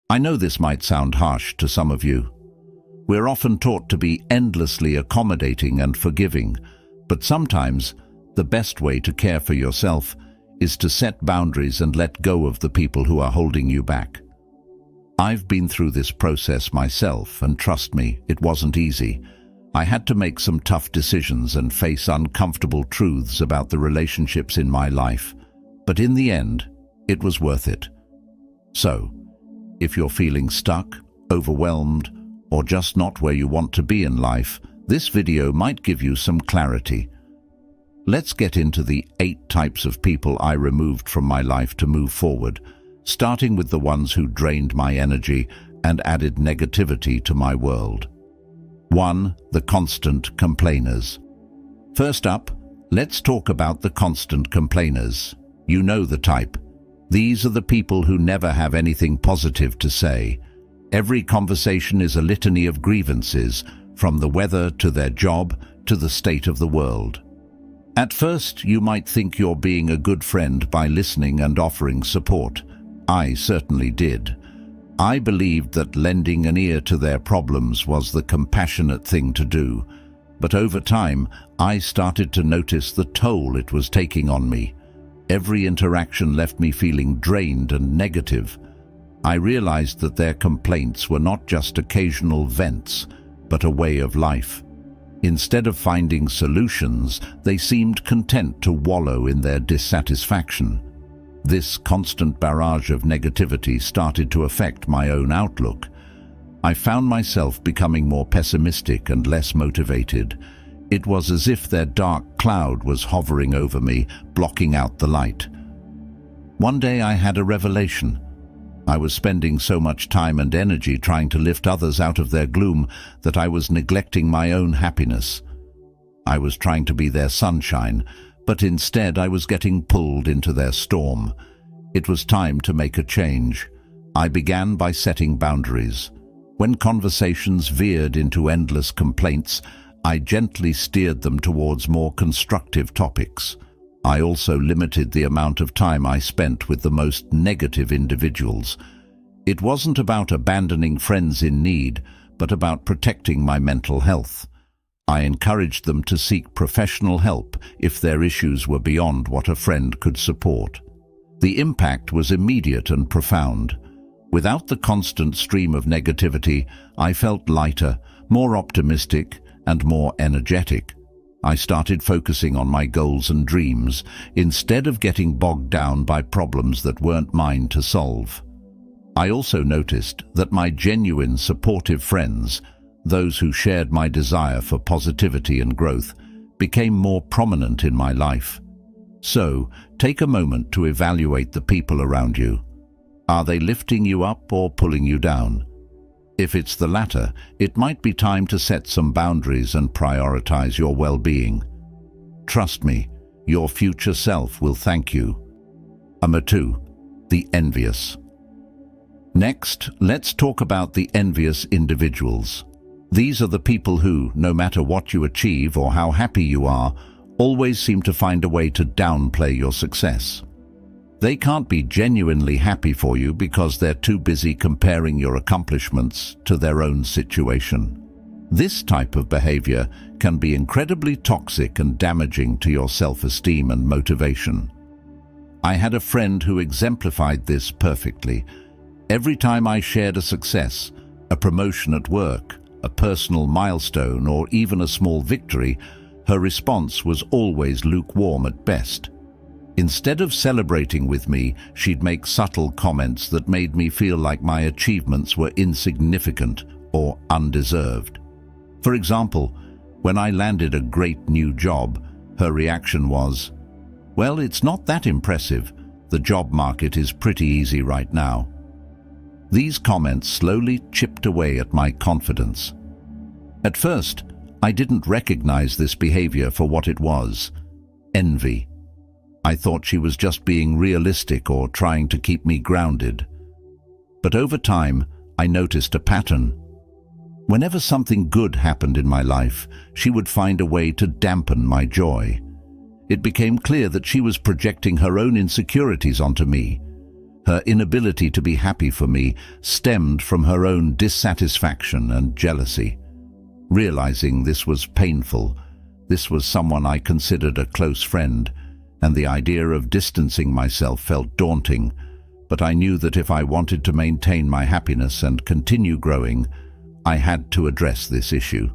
I know this might sound harsh to some of you. We're often taught to be endlessly accommodating and forgiving, but sometimes the best way to care for yourself is to set boundaries and let go of the people who are holding you back. I've been through this process myself, and trust me, it wasn't easy. I had to make some tough decisions and face uncomfortable truths about the relationships in my life, but in the end, it was worth it. So, if you're feeling stuck, overwhelmed, or just not where you want to be in life, this video might give you some clarity. Let's get into the 8 types of people I removed from my life to move forward, starting with the ones who drained my energy and added negativity to my world. 1. The constant complainers. First up, let's talk about the constant complainers. You know the type. These are the people who never have anything positive to say. Every conversation is a litany of grievances, from the weather to their job to the state of the world. At first, you might think you're being a good friend by listening and offering support. I certainly did. I believed that lending an ear to their problems was the compassionate thing to do. But over time, I started to notice the toll it was taking on me. Every interaction left me feeling drained and negative. I realized that their complaints were not just occasional vents, but a way of life. Instead of finding solutions, they seemed content to wallow in their dissatisfaction. This constant barrage of negativity started to affect my own outlook. I found myself becoming more pessimistic and less motivated. It was as if their dark cloud was hovering over me, blocking out the light. One day I had a revelation. I was spending so much time and energy trying to lift others out of their gloom that I was neglecting my own happiness. I was trying to be their sunshine, but instead I was getting pulled into their storm. It was time to make a change. I began by setting boundaries. When conversations veered into endless complaints, I gently steered them towards more constructive topics. I also limited the amount of time I spent with the most negative individuals. It wasn't about abandoning friends in need, but about protecting my mental health. I encouraged them to seek professional help if their issues were beyond what a friend could support. The impact was immediate and profound. Without the constant stream of negativity, I felt lighter, more optimistic, and more energetic. I started focusing on my goals and dreams, instead of getting bogged down by problems that weren't mine to solve. I also noticed that my genuine supportive friends, those who shared my desire for positivity and growth, became more prominent in my life. So, take a moment to evaluate the people around you. Are they lifting you up or pulling you down? If it's the latter, it might be time to set some boundaries and prioritize your well-being. Trust me, your future self will thank you. Number 2. The envious. Next, let's talk about the envious individuals. These are the people who, no matter what you achieve or how happy you are, always seem to find a way to downplay your success. They can't be genuinely happy for you because they're too busy comparing your accomplishments to their own situation. This type of behavior can be incredibly toxic and damaging to your self-esteem and motivation. I had a friend who exemplified this perfectly. Every time I shared a success, a promotion at work, a personal milestone, or even a small victory, her response was always lukewarm at best. Instead of celebrating with me, she'd make subtle comments that made me feel like my achievements were insignificant or undeserved. For example, when I landed a great new job, her reaction was, "Well, it's not that impressive. The job market is pretty easy right now." These comments slowly chipped away at my confidence. At first, I didn't recognize this behavior for what it was: envy. I thought she was just being realistic or trying to keep me grounded. But over time, I noticed a pattern. Whenever something good happened in my life, she would find a way to dampen my joy. It became clear that she was projecting her own insecurities onto me. Her inability to be happy for me stemmed from her own dissatisfaction and jealousy. Realizing this was painful, this was someone I considered a close friend, and the idea of distancing myself felt daunting, but I knew that if I wanted to maintain my happiness and continue growing, I had to address this issue.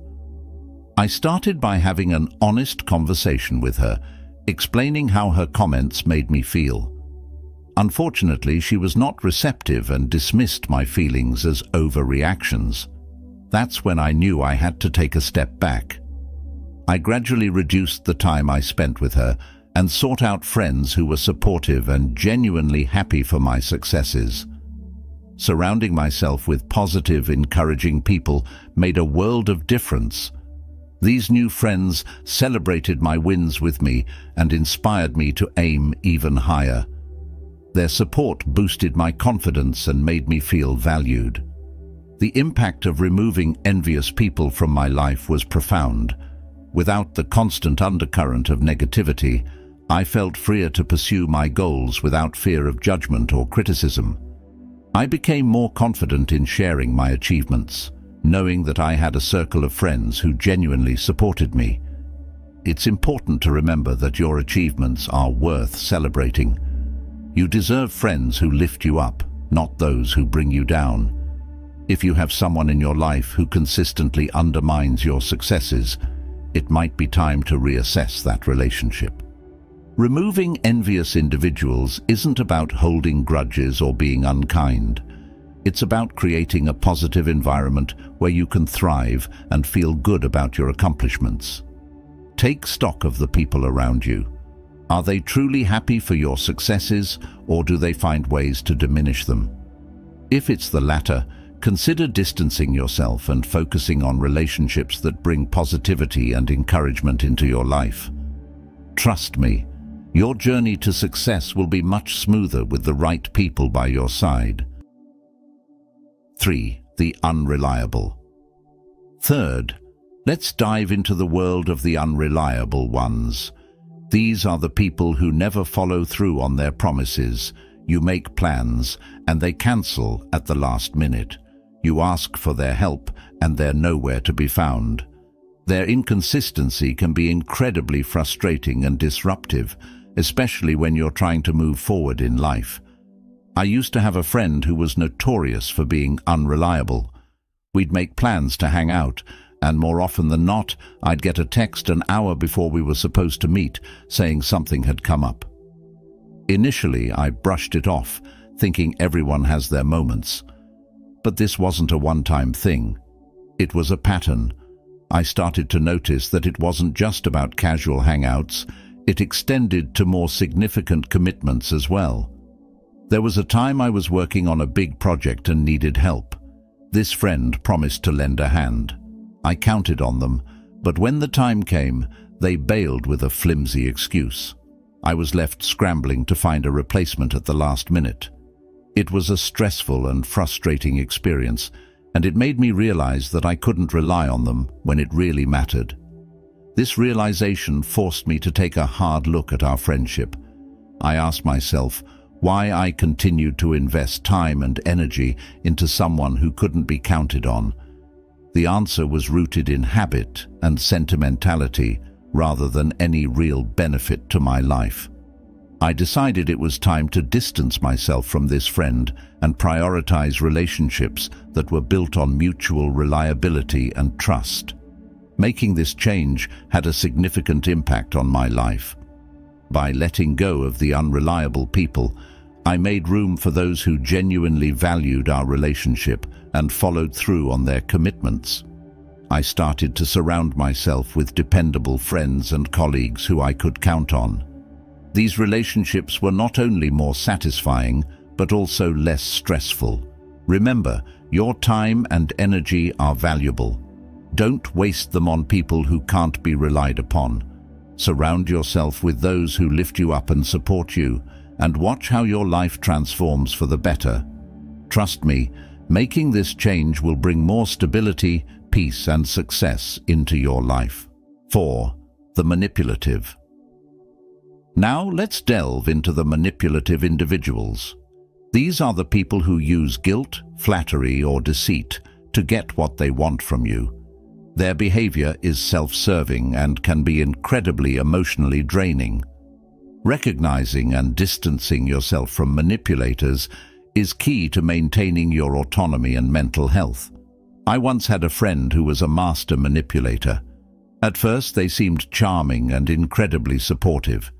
I started by having an honest conversation with her, explaining how her comments made me feel. Unfortunately, she was not receptive and dismissed my feelings as overreactions. That's when I knew I had to take a step back. I gradually reduced the time I spent with her and sought out friends who were supportive and genuinely happy for my successes. Surrounding myself with positive, encouraging people made a world of difference. These new friends celebrated my wins with me and inspired me to aim even higher. Their support boosted my confidence and made me feel valued. The impact of removing envious people from my life was profound. Without the constant undercurrent of negativity, I felt freer to pursue my goals without fear of judgment or criticism. I became more confident in sharing my achievements, knowing that I had a circle of friends who genuinely supported me. It's important to remember that your achievements are worth celebrating. You deserve friends who lift you up, not those who bring you down. If you have someone in your life who consistently undermines your successes, it might be time to reassess that relationship. Removing envious individuals isn't about holding grudges or being unkind. It's about creating a positive environment where you can thrive and feel good about your accomplishments. Take stock of the people around you. Are they truly happy for your successes, or do they find ways to diminish them? If it's the latter, consider distancing yourself and focusing on relationships that bring positivity and encouragement into your life. Trust me, your journey to success will be much smoother with the right people by your side. 3. The unreliable. Third, let's dive into the world of the unreliable ones. These are the people who never follow through on their promises. You make plans, and they cancel at the last minute. You ask for their help, and they're nowhere to be found. Their inconsistency can be incredibly frustrating and disruptive, especially when you're trying to move forward in life. I used to have a friend who was notorious for being unreliable. We'd make plans to hang out, and more often than not, I'd get a text an hour before we were supposed to meet, saying something had come up. Initially, I brushed it off, thinking everyone has their moments. But this wasn't a one-time thing. It was a pattern. I started to notice that it wasn't just about casual hangouts, it extended to more significant commitments as well. There was a time I was working on a big project and needed help. This friend promised to lend a hand. I counted on them, but when the time came, they bailed with a flimsy excuse. I was left scrambling to find a replacement at the last minute. It was a stressful and frustrating experience, and it made me realize that I couldn't rely on them when it really mattered. This realization forced me to take a hard look at our friendship. I asked myself why I continued to invest time and energy into someone who couldn't be counted on. The answer was rooted in habit and sentimentality rather than any real benefit to my life. I decided it was time to distance myself from this friend and prioritize relationships that were built on mutual reliability and trust. Making this change had a significant impact on my life. By letting go of the unreliable people, I made room for those who genuinely valued our relationship and followed through on their commitments. I started to surround myself with dependable friends and colleagues who I could count on. These relationships were not only more satisfying, but also less stressful. Remember, your time and energy are valuable. Don't waste them on people who can't be relied upon. Surround yourself with those who lift you up and support you, and watch how your life transforms for the better. Trust me, making this change will bring more stability, peace, and success into your life. 4. The manipulative. Now let's delve into the manipulative individuals. These are the people who use guilt, flattery, or deceit to get what they want from you. Their behavior is self-serving and can be incredibly emotionally draining. Recognizing and distancing yourself from manipulators is key to maintaining your autonomy and mental health. I once had a friend who was a master manipulator. At first, they seemed charming and incredibly supportive.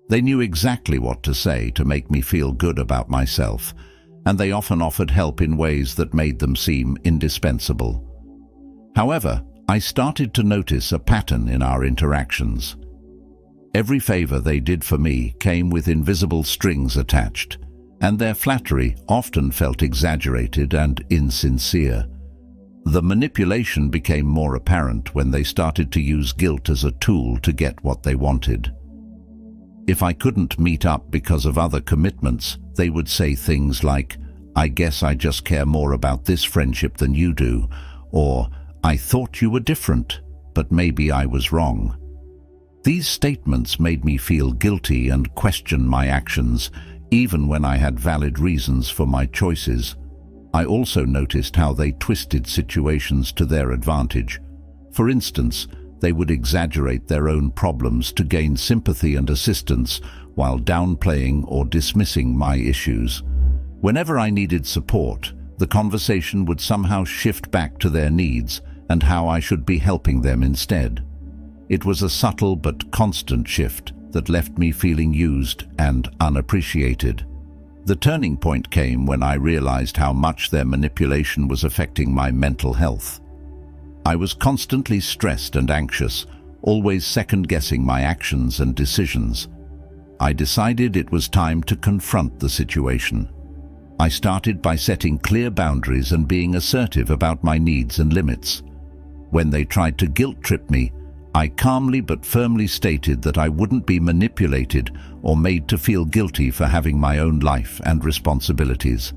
They knew exactly what to say to make me feel good about myself, and they often offered help in ways that made them seem indispensable. However, I started to notice a pattern in our interactions. Every favor they did for me came with invisible strings attached, and their flattery often felt exaggerated and insincere. The manipulation became more apparent when they started to use guilt as a tool to get what they wanted. If I couldn't meet up because of other commitments, they would say things like, "I guess I just care more about this friendship than you do," or "I thought you were different, but maybe I was wrong." These statements made me feel guilty and question my actions, even when I had valid reasons for my choices. I also noticed how they twisted situations to their advantage. For instance, they would exaggerate their own problems to gain sympathy and assistance while downplaying or dismissing my issues. Whenever I needed support, the conversation would somehow shift back to their needs and how I should be helping them instead. It was a subtle but constant shift that left me feeling used and unappreciated. The turning point came when I realized how much their manipulation was affecting my mental health. I was constantly stressed and anxious, always second-guessing my actions and decisions. I decided it was time to confront the situation. I started by setting clear boundaries and being assertive about my needs and limits. When they tried to guilt-trip me, I calmly but firmly stated that I wouldn't be manipulated or made to feel guilty for having my own life and responsibilities.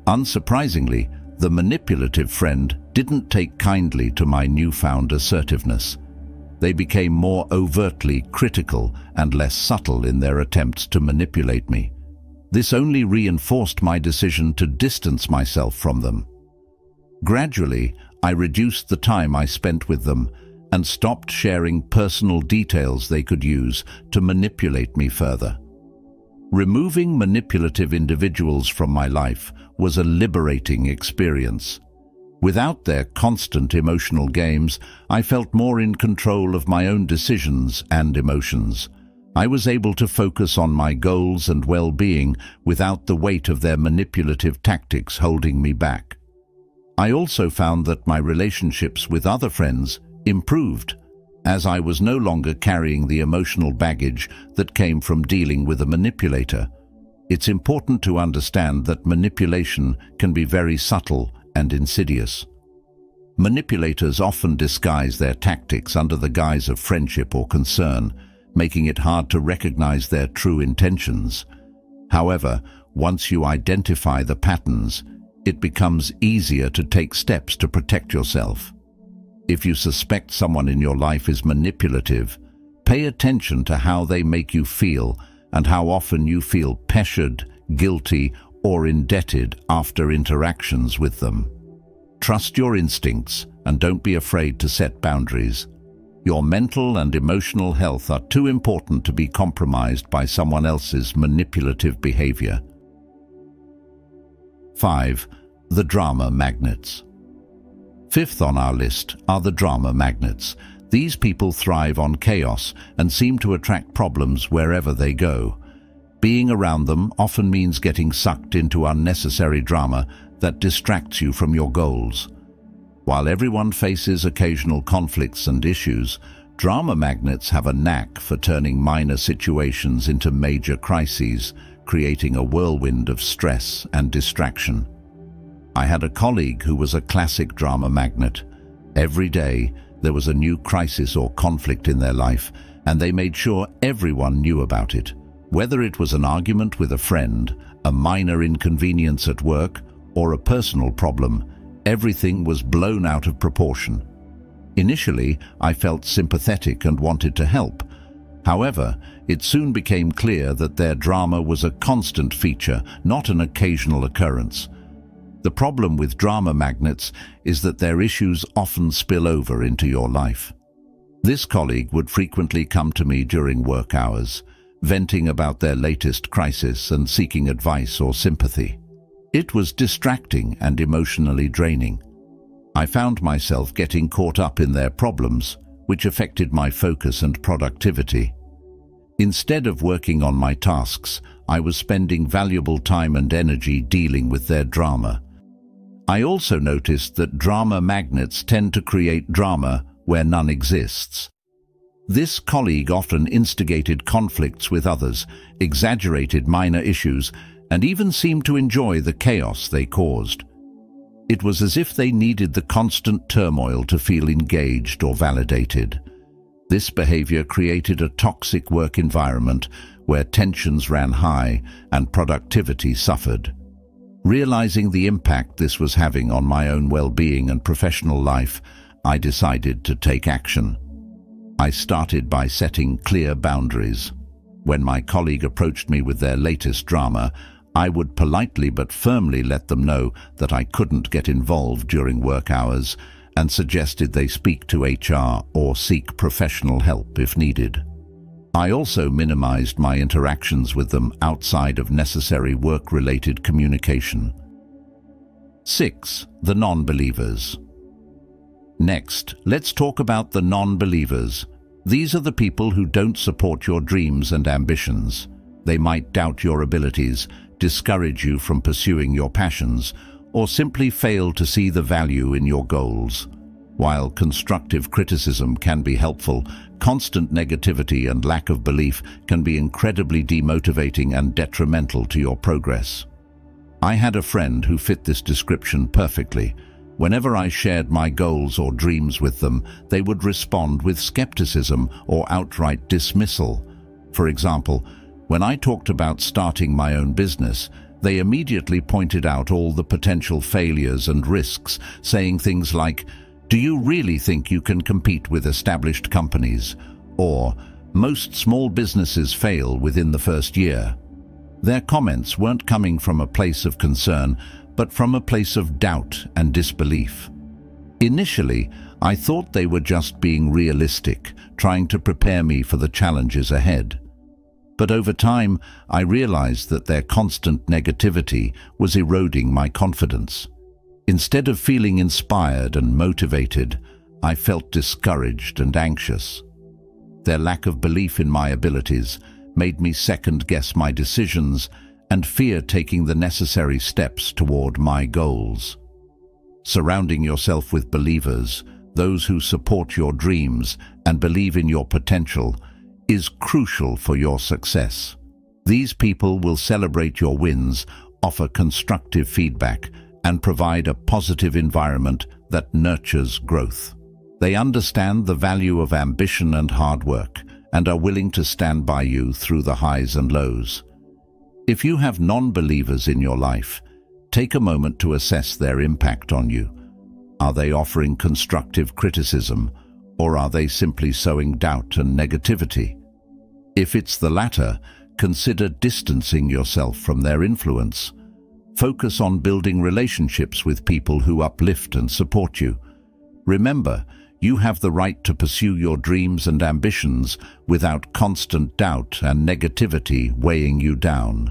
Unsurprisingly, the manipulative friend didn't take kindly to my newfound assertiveness. They became more overtly critical and less subtle in their attempts to manipulate me. This only reinforced my decision to distance myself from them. Gradually, I reduced the time I spent with them and stopped sharing personal details they could use to manipulate me further. Removing manipulative individuals from my life was a liberating experience. Without their constant emotional games, I felt more in control of my own decisions and emotions. I was able to focus on my goals and well-being without the weight of their manipulative tactics holding me back. I also found that my relationships with other friends improved, as I was no longer carrying the emotional baggage that came from dealing with a manipulator. It's important to understand that manipulation can be very subtle and insidious. Manipulators often disguise their tactics under the guise of friendship or concern, making it hard to recognize their true intentions. However, once you identify the patterns, it becomes easier to take steps to protect yourself. If you suspect someone in your life is manipulative, pay attention to how they make you feel and how often you feel pressured, guilty, or indebted after interactions with them. Trust your instincts and don't be afraid to set boundaries. Your mental and emotional health are too important to be compromised by someone else's manipulative behavior. 5. The drama magnets. Fifth on our list are the drama magnets. These people thrive on chaos and seem to attract problems wherever they go. Being around them often means getting sucked into unnecessary drama that distracts you from your goals. While everyone faces occasional conflicts and issues, drama magnets have a knack for turning minor situations into major crises, creating a whirlwind of stress and distraction. I had a colleague who was a classic drama magnet. Every day, there was a new crisis or conflict in their life, and they made sure everyone knew about it. Whether it was an argument with a friend, a minor inconvenience at work, or a personal problem, everything was blown out of proportion. Initially, I felt sympathetic and wanted to help, However, it soon became clear that their drama was a constant feature, not an occasional occurrence. The problem with drama magnets is that their issues often spill over into your life. This colleague would frequently come to me during work hours, venting about their latest crisis and seeking advice or sympathy. It was distracting and emotionally draining. I found myself getting caught up in their problems, which affected my focus and productivity. Instead of working on my tasks, I was spending valuable time and energy dealing with their drama. I also noticed that drama magnets tend to create drama where none exists. This colleague often instigated conflicts with others, exaggerated minor issues, and even seemed to enjoy the chaos they caused. It was as if they needed the constant turmoil to feel engaged or validated. This behavior created a toxic work environment where tensions ran high and productivity suffered. Realizing the impact this was having on my own well-being and professional life, I decided to take action. I started by setting clear boundaries. When my colleague approached me with their latest drama, I would politely but firmly let them know that I couldn't get involved during work hours and suggested they speak to HR or seek professional help if needed. I also minimized my interactions with them outside of necessary work-related communication. 6. The non-believers. Next, let's talk about the non-believers. These are the people who don't support your dreams and ambitions. They might doubt your abilities, discourage you from pursuing your passions, or simply fail to see the value in your goals. While constructive criticism can be helpful, constant negativity and lack of belief can be incredibly demotivating and detrimental to your progress. I had a friend who fit this description perfectly. Whenever I shared my goals or dreams with them, they would respond with skepticism or outright dismissal. For example, when I talked about starting my own business, they immediately pointed out all the potential failures and risks, saying things like, "Do you really think you can compete with established companies?" Or, "Most small businesses fail within the first year." Their comments weren't coming from a place of concern, but from a place of doubt and disbelief. Initially, I thought they were just being realistic, trying to prepare me for the challenges ahead. But over time, I realized that their constant negativity was eroding my confidence. Instead of feeling inspired and motivated, I felt discouraged and anxious. Their lack of belief in my abilities made me second-guess my decisions and fear taking the necessary steps toward my goals. Surrounding yourself with believers, those who support your dreams and believe in your potential, is crucial for your success. These people will celebrate your wins, offer constructive feedback, and provide a positive environment that nurtures growth. They understand the value of ambition and hard work and are willing to stand by you through the highs and lows. If you have non-believers in your life, take a moment to assess their impact on you. Are they offering constructive criticism, or are they simply sowing doubt and negativity? If it's the latter, consider distancing yourself from their influence. Focus on building relationships with people who uplift and support you. Remember, you have the right to pursue your dreams and ambitions without constant doubt and negativity weighing you down.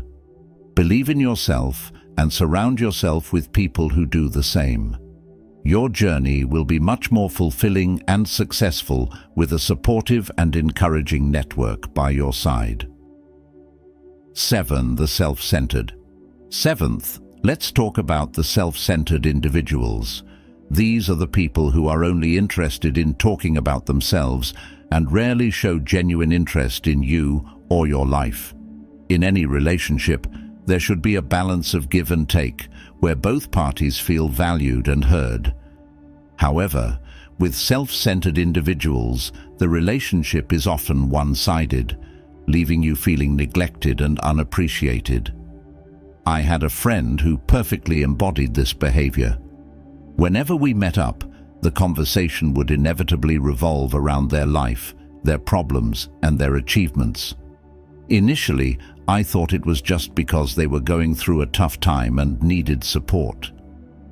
Believe in yourself and surround yourself with people who do the same. Your journey will be much more fulfilling and successful with a supportive and encouraging network by your side. 7. The self-centered. Seventh, let's talk about the self-centered individuals. These are the people who are only interested in talking about themselves and rarely show genuine interest in you or your life. In any relationship, there should be a balance of give and take, where both parties feel valued and heard. However, with self-centered individuals, the relationship is often one-sided, leaving you feeling neglected and unappreciated. I had a friend who perfectly embodied this behavior. Whenever we met up, the conversation would inevitably revolve around their life, their problems, and their achievements. Initially, I thought it was just because they were going through a tough time and needed support.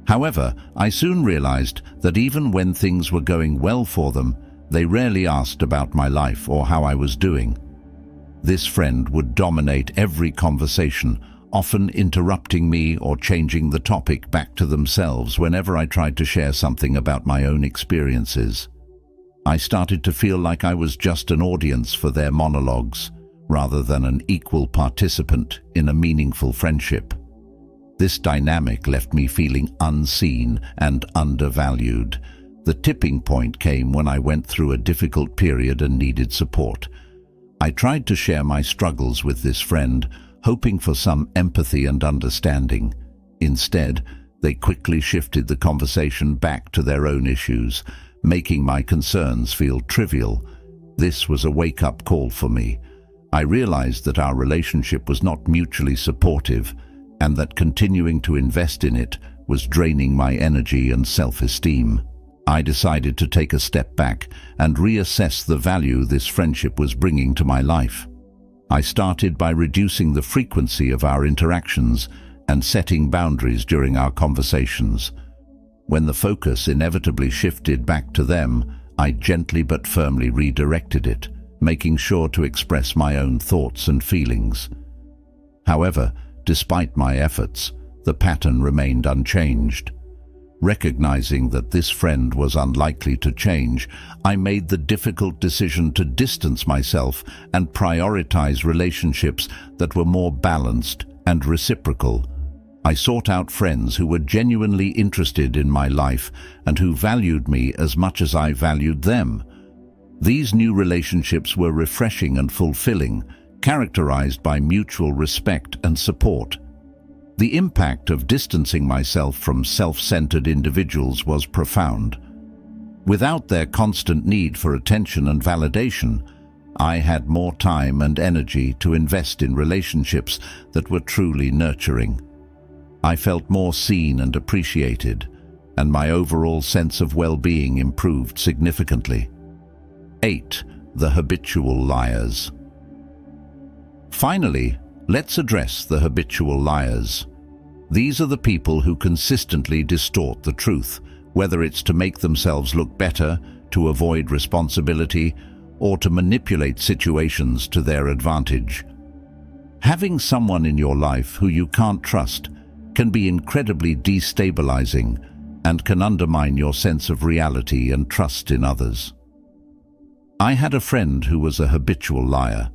However, I soon realized that even when things were going well for them, they rarely asked about my life or how I was doing. This friend would dominate every conversation, often interrupting me or changing the topic back to themselves whenever I tried to share something about my own experiences. I started to feel like I was just an audience for their monologues, rather than an equal participant in a meaningful friendship. This dynamic left me feeling unseen and undervalued. The tipping point came when I went through a difficult period and needed support. I tried to share my struggles with this friend, hoping for some empathy and understanding. Instead, they quickly shifted the conversation back to their own issues, making my concerns feel trivial. This was a wake-up call for me. I realized that our relationship was not mutually supportive, and that continuing to invest in it was draining my energy and self-esteem. I decided to take a step back and reassess the value this friendship was bringing to my life. I started by reducing the frequency of our interactions and setting boundaries during our conversations. When the focus inevitably shifted back to them, I gently but firmly redirected it, making sure to express my own thoughts and feelings. However, despite my efforts, the pattern remained unchanged. Recognizing that this friend was unlikely to change, I made the difficult decision to distance myself and prioritize relationships that were more balanced and reciprocal. I sought out friends who were genuinely interested in my life and who valued me as much as I valued them. These new relationships were refreshing and fulfilling, characterized by mutual respect and support. The impact of distancing myself from self-centered individuals was profound. Without their constant need for attention and validation, I had more time and energy to invest in relationships that were truly nurturing. I felt more seen and appreciated, and my overall sense of well-being improved significantly. 8. The habitual liars. Finally, let's address the habitual liars. These are the people who consistently distort the truth, whether it's to make themselves look better, to avoid responsibility, or to manipulate situations to their advantage. Having someone in your life who you can't trust can be incredibly destabilizing and can undermine your sense of reality and trust in others. I had a friend who was a habitual liar.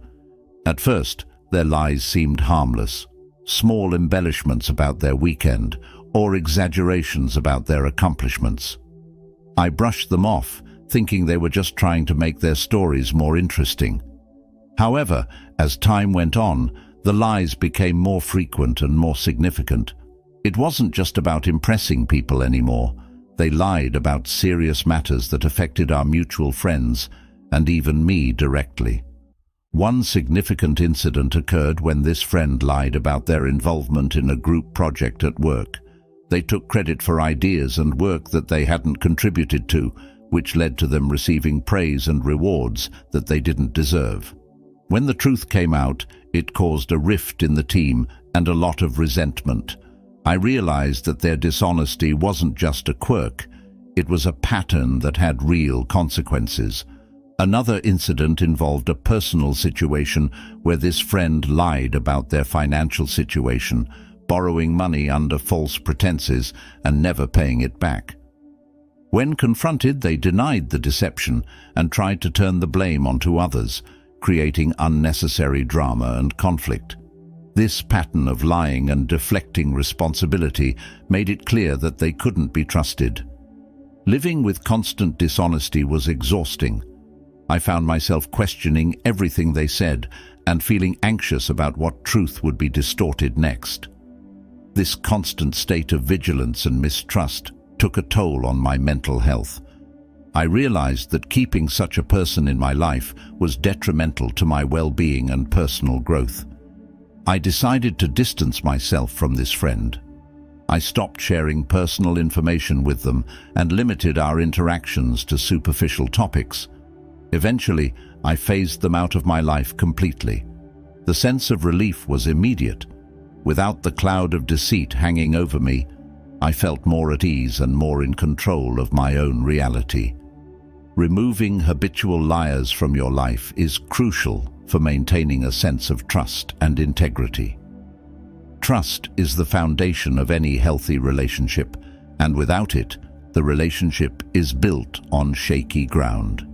At first, their lies seemed harmless, small embellishments about their weekend or exaggerations about their accomplishments. I brushed them off, thinking they were just trying to make their stories more interesting. However, as time went on, the lies became more frequent and more significant. It wasn't just about impressing people anymore. They lied about serious matters that affected our mutual friends and even me directly. One significant incident occurred when this friend lied about their involvement in a group project at work. They took credit for ideas and work that they hadn't contributed to, which led to them receiving praise and rewards that they didn't deserve. When the truth came out, it caused a rift in the team and a lot of resentment. I realized that their dishonesty wasn't just a quirk, it was a pattern that had real consequences. Another incident involved a personal situation where this friend lied about their financial situation, borrowing money under false pretenses and never paying it back. When confronted, they denied the deception and tried to turn the blame onto others, creating unnecessary drama and conflict. This pattern of lying and deflecting responsibility made it clear that they couldn't be trusted. Living with constant dishonesty was exhausting. I found myself questioning everything they said and feeling anxious about what truth would be distorted next. This constant state of vigilance and mistrust took a toll on my mental health. I realized that keeping such a person in my life was detrimental to my well-being and personal growth. I decided to distance myself from this friend. I stopped sharing personal information with them and limited our interactions to superficial topics. Eventually, I phased them out of my life completely. The sense of relief was immediate. Without the cloud of deceit hanging over me, I felt more at ease and more in control of my own reality. Removing habitual liars from your life is crucial for maintaining a sense of trust and integrity. Trust is the foundation of any healthy relationship, and without it, the relationship is built on shaky ground.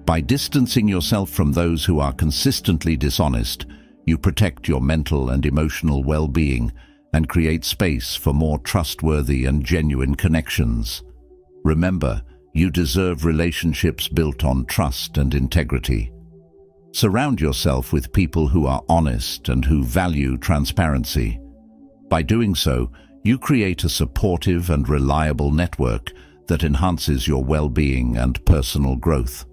By distancing yourself from those who are consistently dishonest, you protect your mental and emotional well-being and create space for more trustworthy and genuine connections. Remember, you deserve relationships built on trust and integrity. Surround yourself with people who are honest and who value transparency. By doing so, you create a supportive and reliable network that enhances your well-being and personal growth.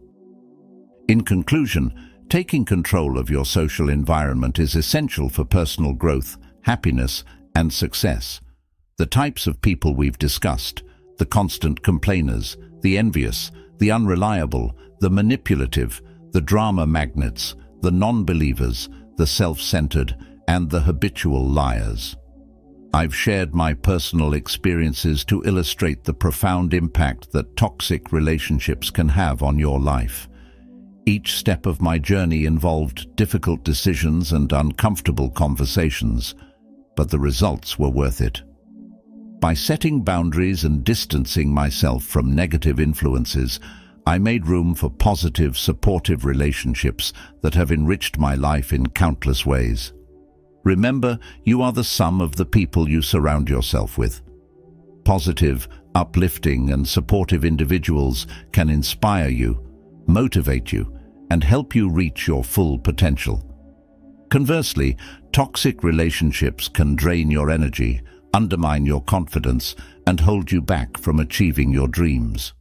In conclusion, taking control of your social environment is essential for personal growth, happiness, and success. The types of people we've discussed, the constant complainers, the envious, the unreliable, the manipulative, the drama magnets, the non-believers, the self-centered, and the habitual liars. I've shared my personal experiences to illustrate the profound impact that toxic relationships can have on your life. Each step of my journey involved difficult decisions and uncomfortable conversations, but the results were worth it. By setting boundaries and distancing myself from negative influences, I made room for positive, supportive relationships that have enriched my life in countless ways. Remember, you are the sum of the people you surround yourself with. Positive, uplifting, and supportive individuals can inspire you, motivate you, and help you reach your full potential. Conversely, toxic relationships can drain your energy, undermine your confidence, and hold you back from achieving your dreams.